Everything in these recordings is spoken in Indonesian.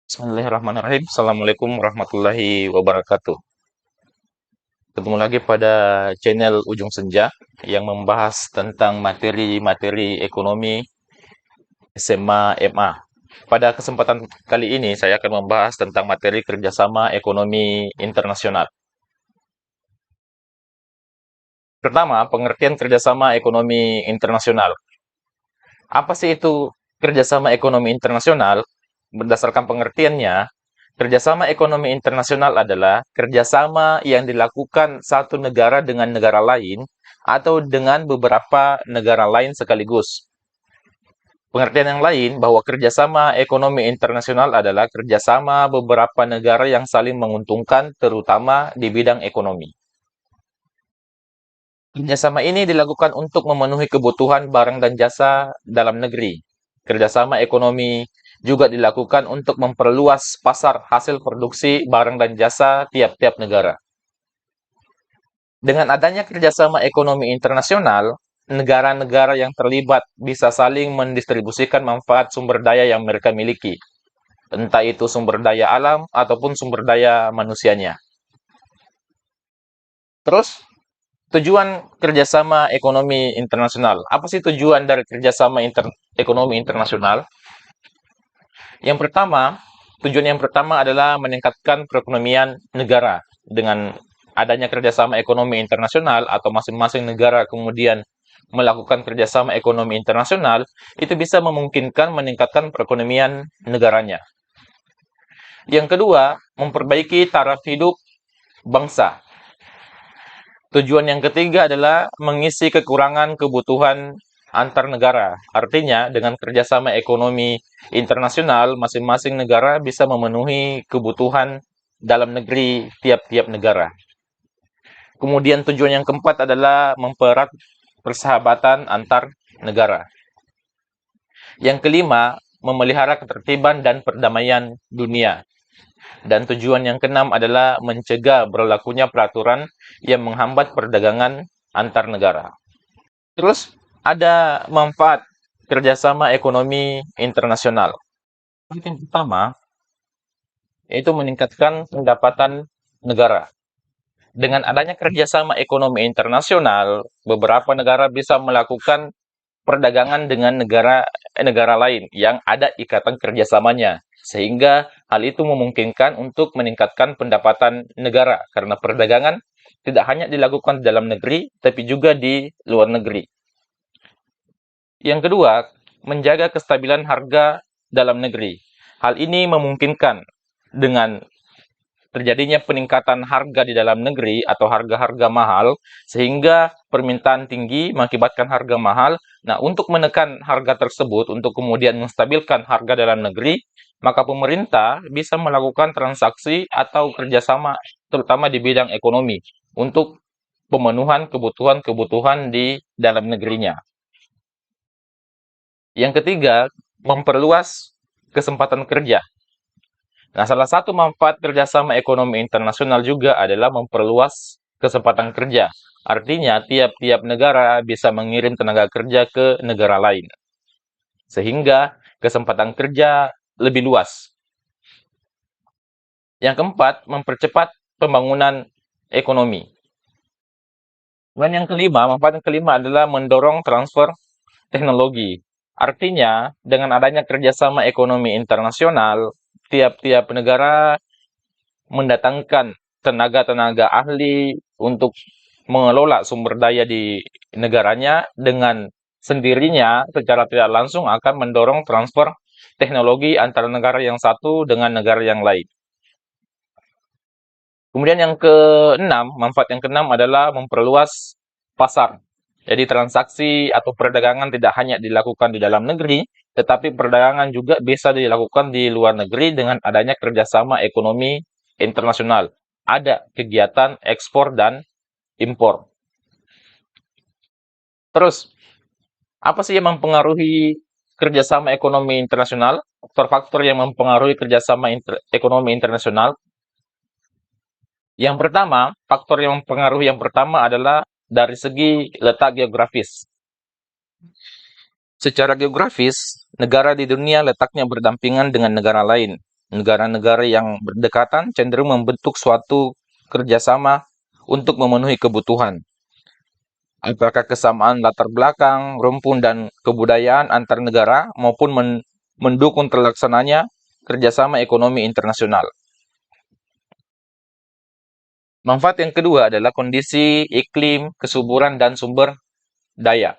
Bismillahirrahmanirrahim. Assalamualaikum warahmatullahi wabarakatuh. Ketemu lagi pada channel Ujung Senja yang membahas tentang materi-materi ekonomi SMA MA. Pada kesempatan kali ini saya akan membahas tentang materi kerjasama ekonomi internasional. Pertama, pengertian kerjasama ekonomi internasional. Apa sih itu kerjasama ekonomi internasional? Berdasarkan pengertiannya, kerjasama ekonomi internasional adalah kerjasama yang dilakukan satu negara dengan negara lain atau dengan beberapa negara lain sekaligus. Pengertian yang lain bahwa kerjasama ekonomi internasional adalah kerjasama beberapa negara yang saling menguntungkan, terutama di bidang ekonomi. Kerjasama ini dilakukan untuk memenuhi kebutuhan barang dan jasa dalam negeri. Kerjasama ekonomi juga dilakukan untuk memperluas pasar hasil produksi barang dan jasa tiap-tiap negara. Dengan adanya kerjasama ekonomi internasional, negara-negara yang terlibat bisa saling mendistribusikan manfaat sumber daya yang mereka miliki, entah itu sumber daya alam ataupun sumber daya manusianya. Terus, tujuan kerjasama ekonomi internasional. Apa sih tujuan dari kerjasama ekonomi internasional? Tujuan yang pertama adalah meningkatkan perekonomian negara. Dengan adanya kerjasama ekonomi internasional atau masing-masing negara kemudian melakukan kerjasama ekonomi internasional, itu bisa memungkinkan meningkatkan perekonomian negaranya. Yang kedua, memperbaiki taraf hidup bangsa. Tujuan yang ketiga adalah mengisi kekurangan kebutuhan antar negara. Artinya, dengan kerjasama ekonomi internasional, masing-masing negara bisa memenuhi kebutuhan dalam negeri tiap-tiap negara. Kemudian tujuan yang keempat adalah mempererat persahabatan antar negara. Yang kelima, memelihara ketertiban dan perdamaian dunia. Dan tujuan yang keenam adalah mencegah berlakunya peraturan yang menghambat perdagangan antar negara. Terus, ada manfaat kerjasama ekonomi internasional. Yang pertama, yaitu meningkatkan pendapatan negara. Dengan adanya kerjasama ekonomi internasional, beberapa negara bisa melakukan perdagangan dengan negara lain yang ada ikatan kerjasamanya. Sehingga hal itu memungkinkan untuk meningkatkan pendapatan negara. Karena perdagangan tidak hanya dilakukan di dalam negeri, tapi juga di luar negeri. Yang kedua, menjaga kestabilan harga dalam negeri. Hal ini memungkinkan dengan terjadinya peningkatan harga di dalam negeri atau harga-harga mahal, sehingga permintaan tinggi mengakibatkan harga mahal. Nah, untuk menekan harga tersebut, untuk kemudian menstabilkan harga dalam negeri, maka pemerintah bisa melakukan transaksi atau kerjasama, terutama di bidang ekonomi, untuk pemenuhan kebutuhan-kebutuhan di dalam negerinya. Yang ketiga, memperluas kesempatan kerja. Nah, salah satu manfaat kerjasama ekonomi internasional juga adalah memperluas kesempatan kerja. Artinya, tiap-tiap negara bisa mengirim tenaga kerja ke negara lain. Sehingga kesempatan kerja lebih luas. Yang keempat, mempercepat pembangunan ekonomi. Dan yang kelima, manfaat yang kelima adalah mendorong transfer teknologi. Artinya, dengan adanya kerjasama ekonomi internasional, tiap-tiap negara mendatangkan tenaga-tenaga ahli untuk mengelola sumber daya di negaranya, dengan sendirinya secara tidak langsung akan mendorong transfer teknologi antara negara yang satu dengan negara yang lain. Kemudian yang keenam, manfaat yang keenam adalah memperluas pasar. Jadi transaksi atau perdagangan tidak hanya dilakukan di dalam negeri, tetapi perdagangan juga bisa dilakukan di luar negeri dengan adanya kerjasama ekonomi internasional. Ada kegiatan ekspor dan impor. Terus, apa sih yang mempengaruhi kerjasama ekonomi internasional? Faktor-faktor yang mempengaruhi kerjasama ekonomi internasional. Yang pertama, faktor yang mempengaruhi yang pertama adalah dari segi letak geografis. Secara geografis, negara di dunia letaknya berdampingan dengan negara lain. Negara-negara yang berdekatan cenderung membentuk suatu kerjasama untuk memenuhi kebutuhan. Apakah kesamaan latar belakang, rumpun, dan kebudayaan antar negara maupun mendukung terlaksananya kerjasama ekonomi internasional. Manfaat yang kedua adalah kondisi iklim, kesuburan, dan sumber daya.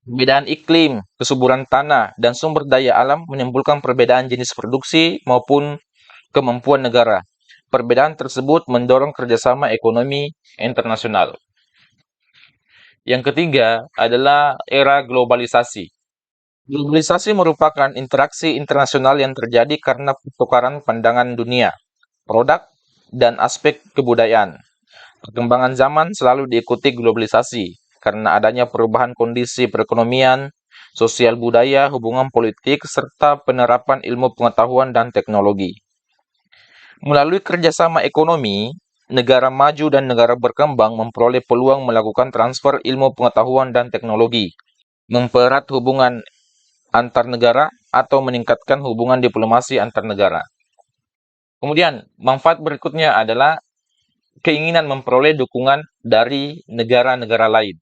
Perbedaan iklim, kesuburan tanah, dan sumber daya alam menimbulkan perbedaan jenis produksi maupun kemampuan negara. Perbedaan tersebut mendorong kerjasama ekonomi internasional. Yang ketiga adalah era globalisasi. Globalisasi merupakan interaksi internasional yang terjadi karena pertukaran pandangan dunia, produk, dan aspek kebudayaan. Perkembangan zaman selalu diikuti globalisasi karena adanya perubahan kondisi perekonomian, sosial budaya, hubungan politik, serta penerapan ilmu pengetahuan dan teknologi. Melalui kerjasama ekonomi, negara maju dan negara berkembang memperoleh peluang melakukan transfer ilmu pengetahuan dan teknologi, mempererat hubungan antar negara, atau meningkatkan hubungan diplomasi antar negara. Kemudian, manfaat berikutnya adalah keinginan memperoleh dukungan dari negara-negara lain.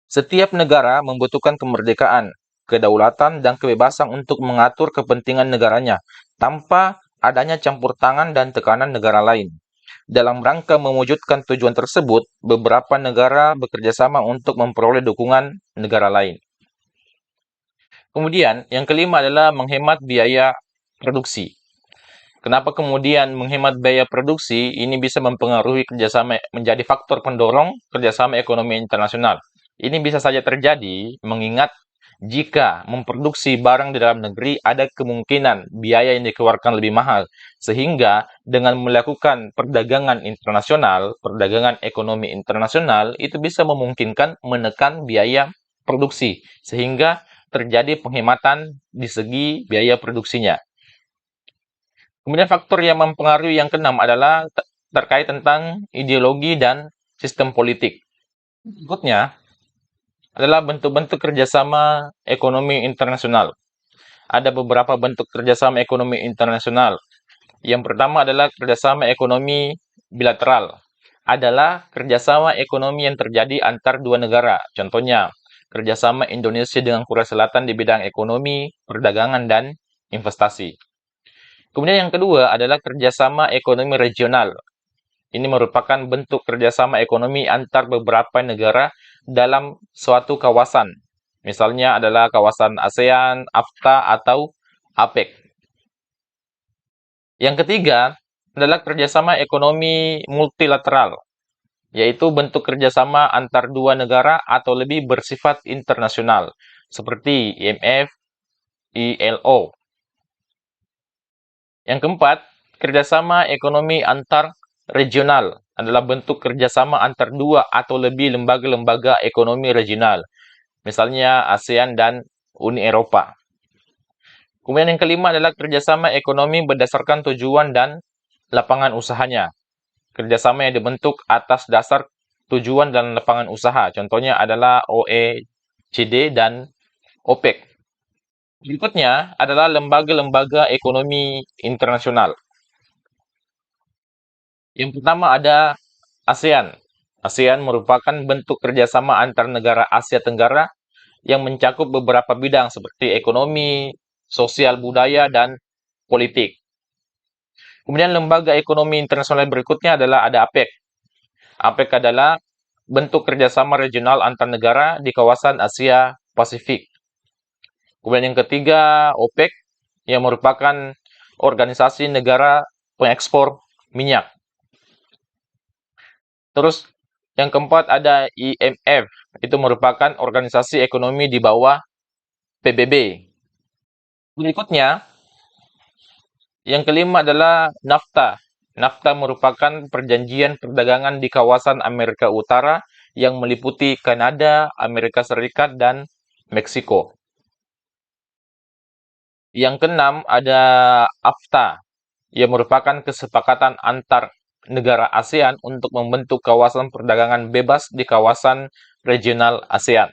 Setiap negara membutuhkan kemerdekaan, kedaulatan, dan kebebasan untuk mengatur kepentingan negaranya tanpa adanya campur tangan dan tekanan negara lain. Dalam rangka mewujudkan tujuan tersebut, beberapa negara bekerjasama untuk memperoleh dukungan negara lain. Kemudian, yang kelima adalah menghemat biaya produksi. Kenapa kemudian menghemat biaya produksi ini bisa mempengaruhi kerjasama menjadi faktor pendorong kerjasama ekonomi internasional? Ini bisa saja terjadi mengingat jika memproduksi barang di dalam negeri ada kemungkinan biaya yang dikeluarkan lebih mahal, sehingga dengan melakukan perdagangan internasional, perdagangan ekonomi internasional itu bisa memungkinkan menekan biaya produksi, sehingga terjadi penghematan di segi biaya produksinya. Kemudian faktor yang mempengaruhi yang keenam adalah terkait tentang ideologi dan sistem politik. Berikutnya adalah bentuk-bentuk kerjasama ekonomi internasional. Ada beberapa bentuk kerjasama ekonomi internasional. Yang pertama adalah kerjasama ekonomi bilateral. Adalah kerjasama ekonomi yang terjadi antar dua negara. Contohnya, kerjasama Indonesia dengan Korea Selatan di bidang ekonomi, perdagangan, dan investasi. Kemudian yang kedua adalah kerjasama ekonomi regional. Ini merupakan bentuk kerjasama ekonomi antar beberapa negara dalam suatu kawasan. Misalnya adalah kawasan ASEAN, AFTA, atau APEC. Yang ketiga adalah kerjasama ekonomi multilateral, yaitu bentuk kerjasama antar dua negara atau lebih bersifat internasional, seperti IMF, ILO. Yang keempat, kerjasama ekonomi antar regional adalah bentuk kerjasama antar dua atau lebih lembaga-lembaga ekonomi regional, misalnya ASEAN dan Uni Eropa. Kemudian yang kelima adalah kerjasama ekonomi berdasarkan tujuan dan lapangan usahanya. Kerjasama yang dibentuk atas dasar tujuan dan lapangan usaha. Contohnya adalah OECD dan OPEC. Berikutnya adalah lembaga-lembaga ekonomi internasional. Yang pertama ada ASEAN. ASEAN merupakan bentuk kerjasama antar negara Asia Tenggara yang mencakup beberapa bidang seperti ekonomi, sosial budaya, dan politik. Kemudian lembaga ekonomi internasional berikutnya adalah ada APEC. APEC adalah bentuk kerjasama regional antar negara di kawasan Asia Pasifik. Kemudian yang ketiga, OPEC, yang merupakan organisasi negara pengekspor minyak. Terus yang keempat ada IMF, itu merupakan organisasi ekonomi di bawah PBB. Berikutnya, yang kelima adalah NAFTA. NAFTA merupakan perjanjian perdagangan di kawasan Amerika Utara yang meliputi Kanada, Amerika Serikat, dan Meksiko. Yang keenam ada AFTA, yang merupakan kesepakatan antar negara ASEAN untuk membentuk kawasan perdagangan bebas di kawasan regional ASEAN.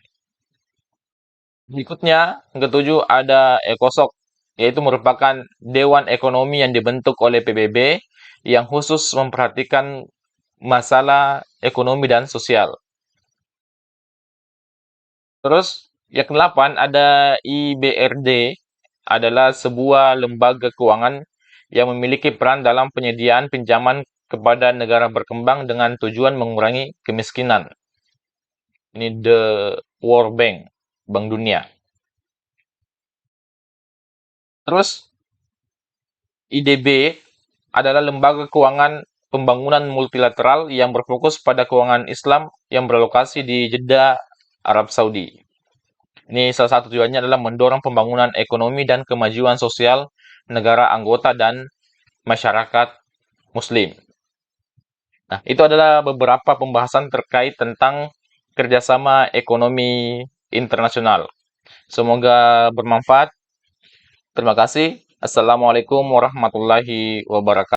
Berikutnya, yang ketujuh ada ECOSOC, yaitu merupakan Dewan Ekonomi yang dibentuk oleh PBB yang khusus memperhatikan masalah ekonomi dan sosial. Terus, yang kedelapan ada IBRD, adalah sebuah lembaga keuangan yang memiliki peran dalam penyediaan pinjaman kepada negara berkembang dengan tujuan mengurangi kemiskinan. Ini The World Bank, Bank Dunia. Terus, IDB adalah lembaga keuangan pembangunan multilateral yang berfokus pada keuangan Islam yang berlokasi di Jeddah, Arab Saudi. Ini salah satu tujuannya adalah mendorong pembangunan ekonomi dan kemajuan sosial negara anggota dan masyarakat Muslim. Nah, itu adalah beberapa pembahasan terkait tentang kerjasama ekonomi internasional. Semoga bermanfaat. Terima kasih. Assalamualaikum warahmatullahi wabarakatuh.